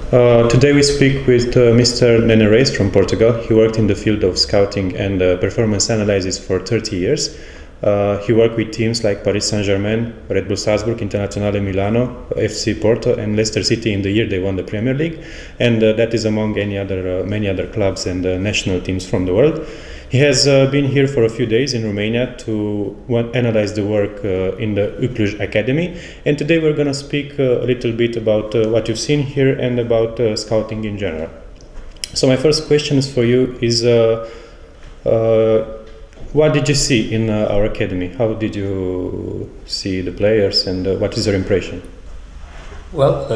Today we speak with Mr. Nene Reis from Portugal. He worked in the field of scouting and performance analysis for 30 years. He worked with teams like Paris Saint Germain, Bull Salzburg, Internazionale Milano, FC Porto, and Leicester City in the year they won the Premier League, and that is among many other clubs and national teams from the world. He has been here for a few days in Romania to analyze the work in the U Cluj Academy, and today we're going to speak a little bit about what you've seen here and about scouting in general. So my first question for you is what did you see in our academy? How did you see the players, and what is your impression? Well,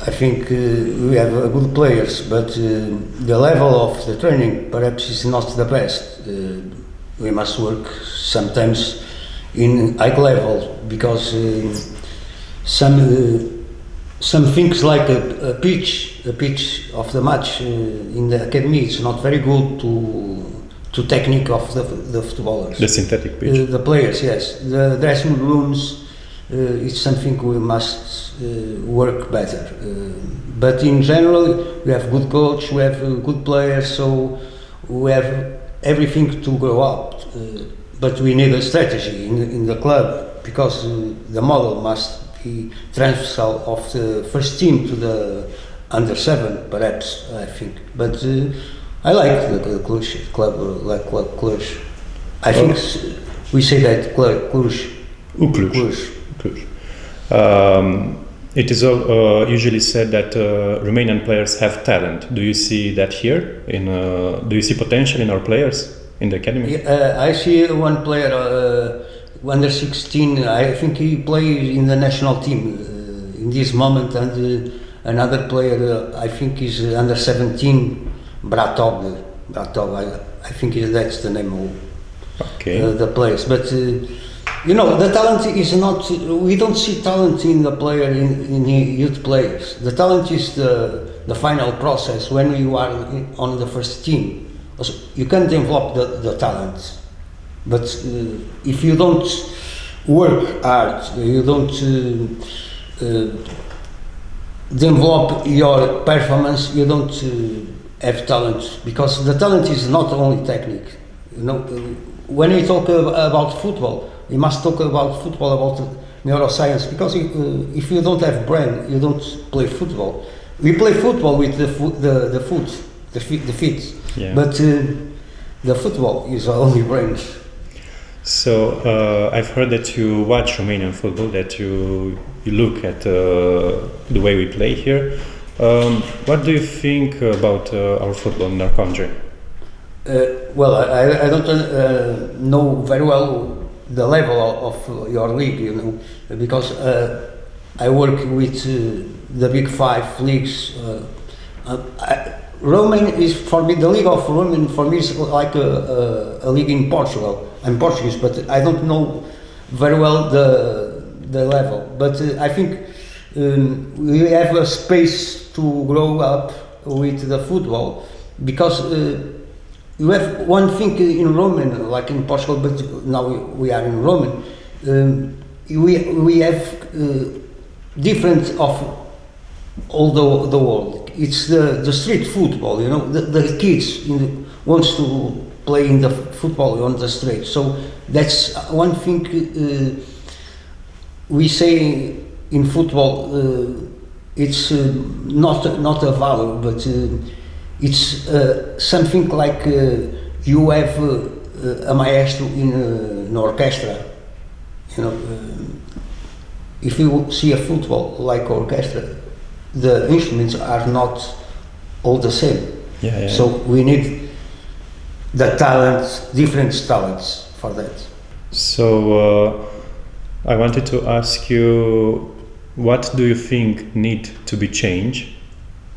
I think we have good players, but the level of the training perhaps is not the best. We must work sometimes in high level because some things like a pitch of the match in the academy is not very good to technique of the footballers. The synthetic pitch. The players, yes. The dressing rooms. It's something we must work better. But in general, we have good coach, we have good players, so we have everything to grow up. But we need a strategy in the club because the model must be transversal of the first team to the under 7, perhaps, I think. But I like the Cluj club, like Cluj. I think we say that Cluj. U Cluj. It is usually said that Romanian players have talent. Do you see that here? Do you see potential in our players in the academy? I see one player, under 16. I think he plays in the national team in this moment, and another player, I think, is under 17, Bratov. I think that's the name of the players, but. You know, the talent is not. We don't see talent in the player in youth players. The talent is the final process when you are on the first team. Also, you can develop the talent, but if you don't work hard, you don't develop your performance, you don't have talent, because the talent is not only technique. You know, when we talk about football. We must talk about football, about neuroscience, because if you don't have brain, you don't play football. We play football with the feet, yeah. But the football is only brain. So I've heard that you watch Romanian football, that you look at the way we play here. What do you think about our football in our country? Well, I don't know very well the level of your league, you know, because I work with the big 5 leagues. Romania is, for me, the league of Romania for me is like a league in Portugal. I'm Portuguese, but I don't know very well the level. But I think we have a space to grow up with the football, because you have one thing in Roman, like in Portugal, but now we are in Roman. We have different of all the world. It's the street football, you know. The kids wants to play in the football on the street. So that's one thing we say in football. It's not a value, but. It's something like you have a maestro in an orchestra. You know, if you see a football like orchestra, the instruments are not all the same. Yeah. So we need the talents, different talents for that. So I wanted to ask you, what do you think need to be changed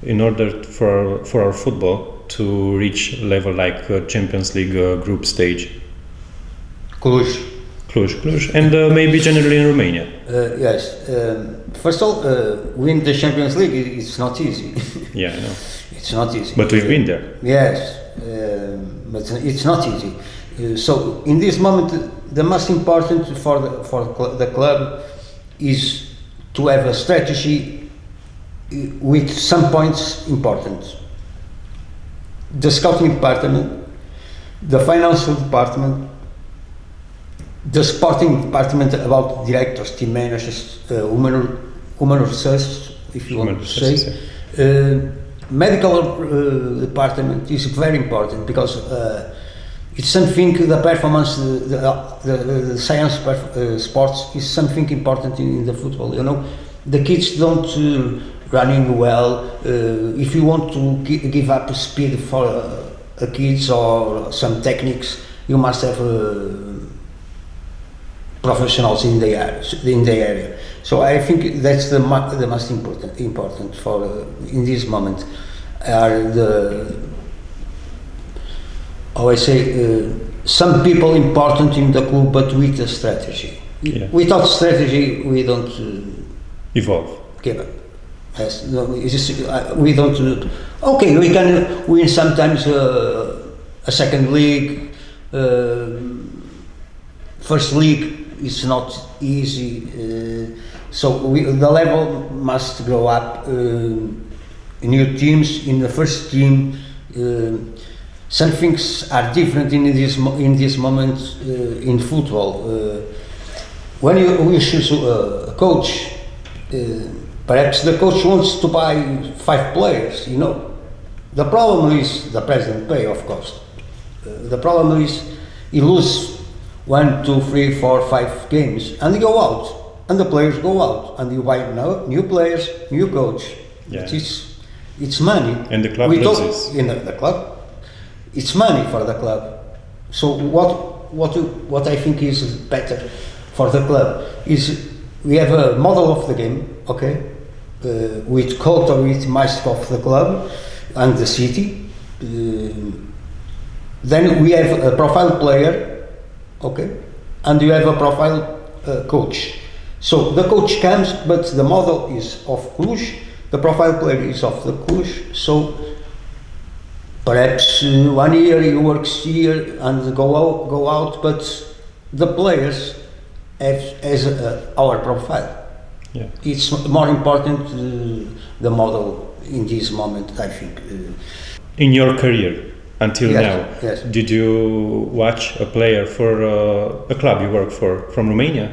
in order for our football to reach a level like Champions League group stage? Cluj, and maybe generally in Romania. Yes. First of all, win the Champions League. It's not easy. Yeah, I know. It's not easy. But we've been there. Yes, but it's not easy. So in this moment, the most important for the club is to have a strategy with some points important. The scouting department, the financial department, the sporting department about directors, team managers, human resources, if you want to say. Medical department is very important because it's something, the performance, the science sports is something important in the football. You know, the kids don't running well. If you want to give up speed for kids or some techniques, you must have professionals in the area. So I think that's the most important for in this moment are the, how I say, some people important in the club, but with a strategy. Yeah. Without strategy, we don't evolve. Okay, yes, no, it's just, we don't. Okay, we can win sometimes a second league, first league. It's not easy, so the level must grow up. New teams in the first team. Some things are different in this moment in football. When you choose a coach, perhaps the coach wants to buy 5 players. You know, the problem is the president pay, of course. The problem is he loses 1, 2, 3, 4, 5 games, and they go out, and the players go out, and you buy new players, new coach. Yeah. It's money. And the club loses. In the club, it's money for the club. So what I think is better for the club is we have a model of the game, okay, with culture, with mask of the club and the city. Then we have a profile player. Okay, and you have a profile coach. So the coach comes, but the model is of Cluj, the profile player is of the Cluj. So perhaps 1 year he works here and go out, but the players have as our profile. Yeah. It's more important the model in this moment, I think. In your career, until yes, now, yes. Did you watch a player for a club you work for from Romania?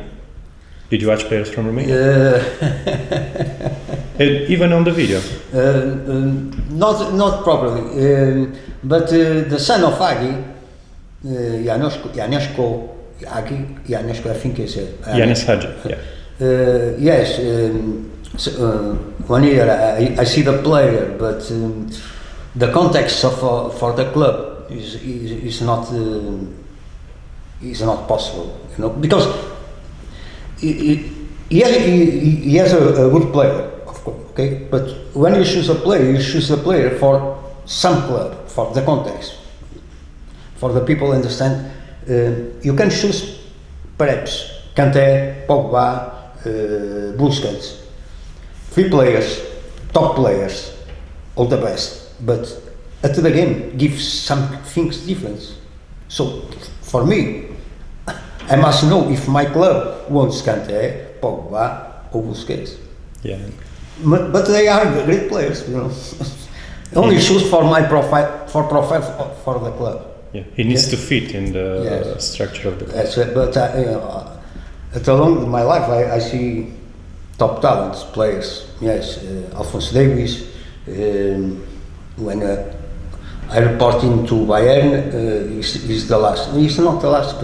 Did you watch players from Romania? Even on the video? Not properly, but the son of Agi, Janesko, I think is Janes Hadji, yeah. Yes, 1 year I see the player, but the context of for the club is not possible, you know, because he has a good player, of course, okay, but when you choose a player for some club, for the context, for the people understand. You can choose perhaps Kanté, Pogba, Busquets, 3 players, top players, all the best. But at the game, give some things different. So for me, I must know if my club wants Kanté, Pogba, or Busquets. Yeah. But they are great players, you know. Only choose for my profile for the club. Yeah, he needs to fit in the structure of the club. That's it. But at along my life, I see top talents, players. Yes, Alfonso Davies. When I report into Bayern, he's the last. He's not the last,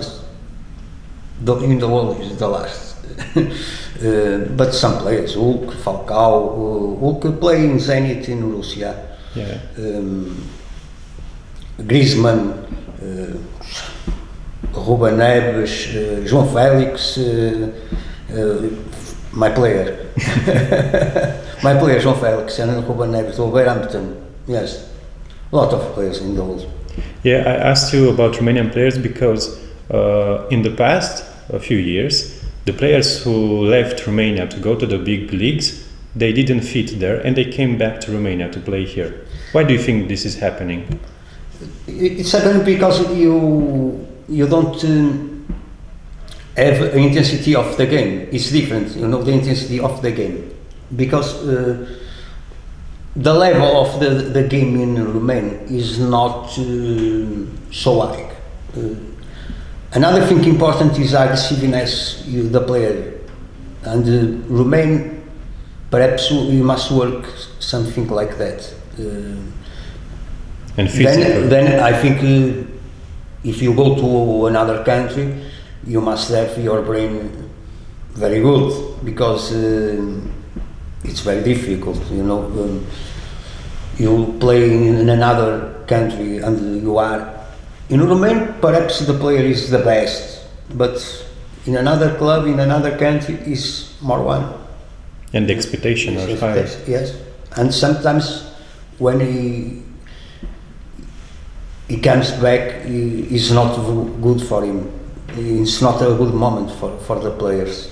but in the world he's the last. But some players, Hulk, Falcao, Hulk play in Zenit in Russia. Yeah. Griezmann, Ruben Nevez, Joao Felix, my player. My player, Joao Felix, and Ruben Nevez, Wolverhampton. Yes, a lot of players in the world. Yeah, I asked you about Romanian players because in the past, a few years, the players who left Romania to go to the big leagues, they didn't fit there and they came back to Romania to play here. Why do you think this is happening? It's happening because you don't have an intensity of the game. It's different, you know, the intensity of the game. Because the level of the game in Romania is not so high. Another thing important is aggressiveness, the player. And Romania, perhaps you must work something like that. And physical. Then I think if you go to another country, you must have your brain very good, because it's very difficult, you know. You play in another country and you are in Romania, perhaps the player is the best, but in another club, in another country, is more one. And the expectation are higher. Yes, and sometimes when he comes back, it's not good for him. It's not a good moment for the players.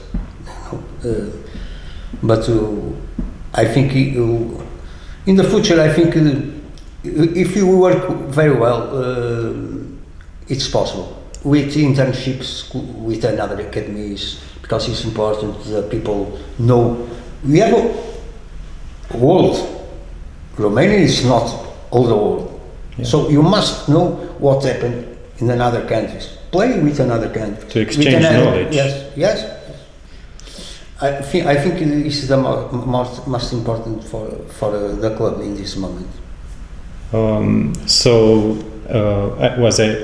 But I think in the future, I think if you work very well, it's possible. With internships with another academies, because it's important that people know. We have a world. Romania is not all the world. Yeah. So you must know what happened in another countries. Play with another country. To exchange knowledge. Yes. I think this is the most important for the club in this moment.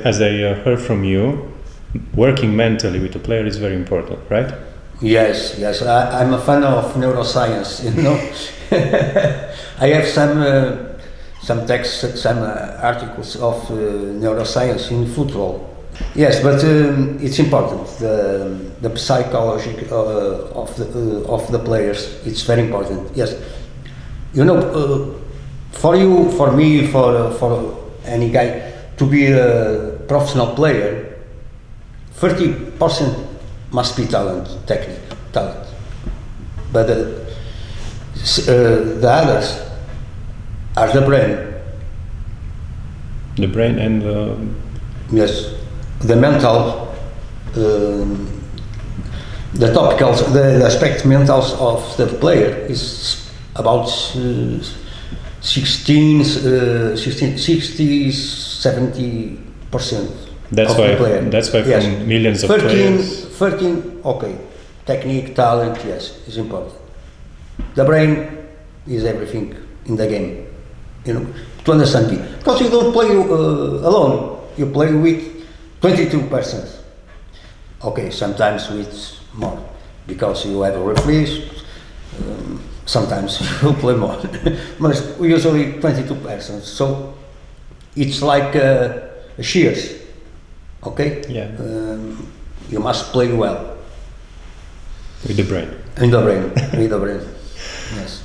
As I heard from you, working mentally with a player is very important, right? Yes. I'm a fan of neuroscience. You know, I have some texts, some articles of neuroscience in football. Yes, but it's important. The psychology of the players, it's very important. Yes, you know, for you, for me, for any guy to be a professional player, 30% must be talent, but the others are the brain. The brain and yes, the mental, the topical, the aspect mental of the player is about 60-70%. That's why yes. From millions of 13, players. 13, okay, technique, talent, yes, is important. The brain is everything in the game, you know, to understand people. Because you don't play alone, you play with 22 persons. Okay, sometimes with more, because you have a referee, sometimes you play more. But usually 22 persons, so it's like shears, okay? Yeah. You must play well. With the brain. With the brain, yes.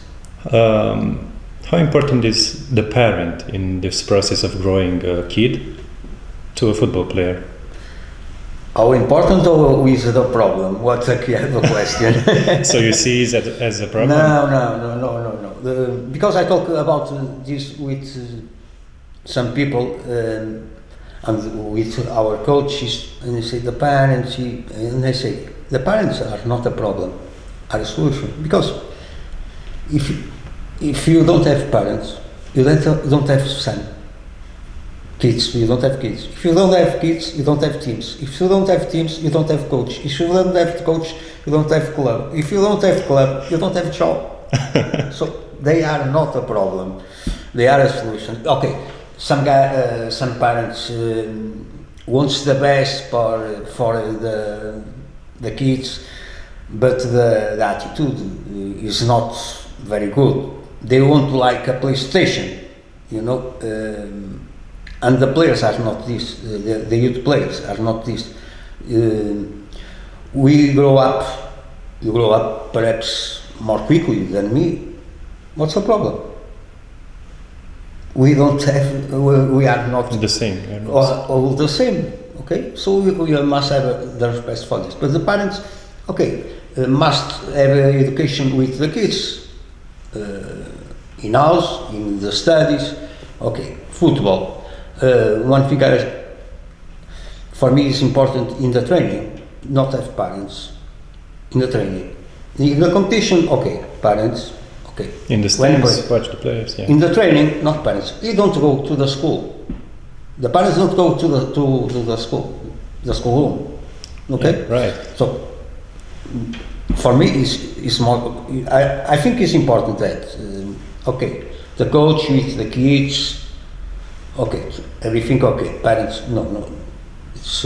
How important is the parent in this process of growing a kid to a football player? How important or is the problem? What's the question? So you see it as a problem? No. Because I talk about this with some people and with our coaches, and they say the parents, and they say the parents are not a problem, are a solution. Because if you don't have parents, you don't have kids, you don't have kids. If you don't have kids, you don't have teams. If you don't have teams, you don't have coach. If you don't have coach, you don't have club. If you don't have club, you don't have job. So they are not a problem. They are a solution. Okay, some parents wants the best for the kids, but the attitude is not very good. They want like a PlayStation, you know. And the players are not this, the youth players are not this. You grow up perhaps more quickly than me. What's the problem? We are not the same. All the same, okay? So we must have the respect for this. But the parents, okay, must have education with the kids, in house, in the studies, okay, football. One thing for me is important in the training, not have parents in the training. In the competition, okay, parents, Okay. In the stands, watch the players. Yeah. In the training, not parents. You don't go to the school. The parents don't go to the school room. Okay. Yeah, right. So for me, it's more. I think it's important that okay, the coach with the kids. Okay, everything okay. Parents, no. It's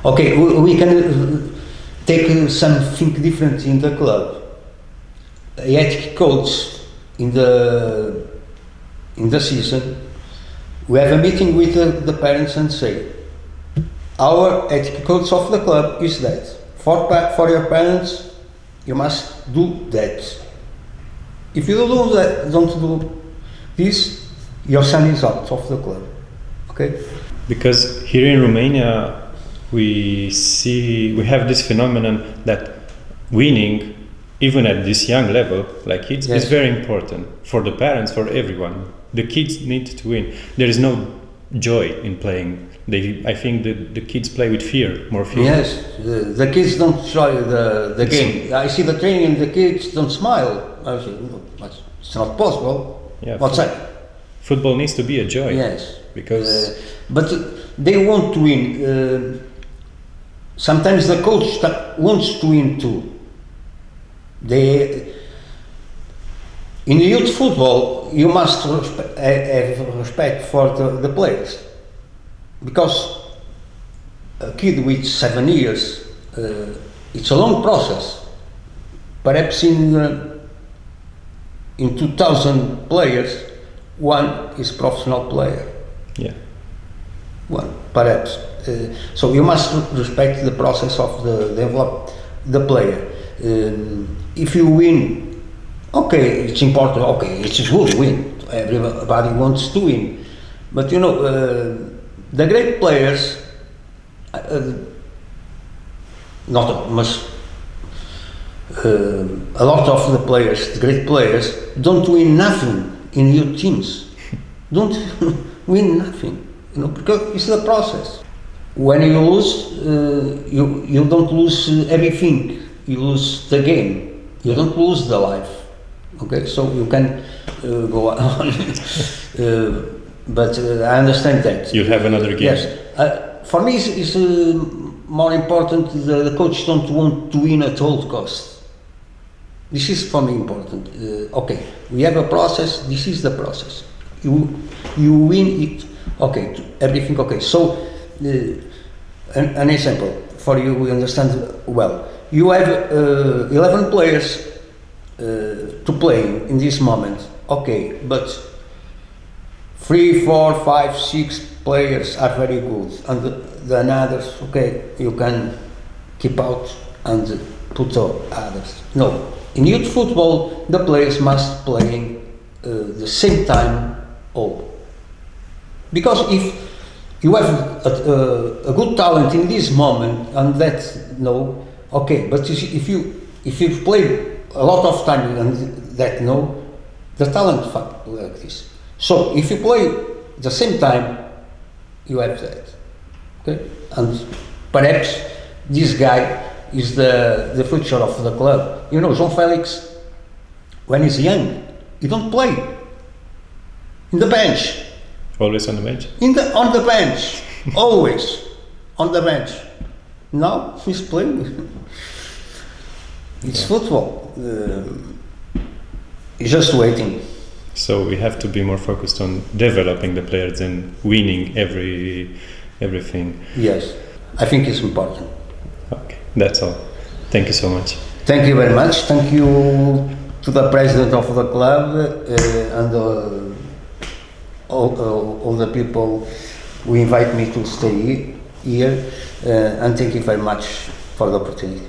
okay. We can take something different in the club. Ethic codes in the season. We have a meeting with the parents and say, our ethic codes of the club is that for your parents, you must do that. If you don't do this, your son is out of the club. Okay? Because here in Romania, we have this phenomenon that winning, even at this young level, like kids, yes. is very important for the parents, for everyone. The kids need to win. There is no joy in playing. I think the kids play with fear, more fear. Yes, the kids don't enjoy the game. I see the training and the kids don't smile. I say, no, it's not possible. Yeah, what's that? Football needs to be a joy. Yes. Because but they want to win. Sometimes the coach wants to win too. In youth football, you must have respect for the players, because a kid with 7 years, it's a long process. Perhaps in 2,000 players, one is professional player. Yeah. One, perhaps. So you must respect the process of the develop the player. If you win, okay, it's important. Okay, it's good to win. Everybody wants to win, but you know, the great players, not much. A lot of the players, the great players, don't win nothing in youth teams. Don't win nothing, you know, because it's the process. When you lose, you don't lose everything. You lose the game. You don't lose the life. Okay, so you can go on. But I understand that. You'll have another game. Yes. For me, it's more important. The coach don't want to win at all cost. This is for me important. Okay, we have a process. This is the process. You win it. Okay, everything okay. So, an example for you, we understand well. You have 11 players to play in this moment. Okay, but 3, 4, 5, 6 players are very good, and the others, okay, you can keep out and put others. No, in youth football, the players must play the same time all. Because if you have a good talent in this moment, and that no, okay, but if you play a lot of time and that no, the talent fact like this. So if you play the same time, you have that, okay, and perhaps this guy is the future of the club. You know, Joao Felix, when he's young, he don't play in the bench. Always on the bench? On the bench. Always on the bench. Now he's playing. It's football. He's just waiting. So we have to be more focused on developing the players than winning everything. Yes, I think it's important. Okay, that's all. Thank you so much. Thank you very much. Thank you to the president of the club and all the people who invite me to stay here, and thank you very much for the opportunity.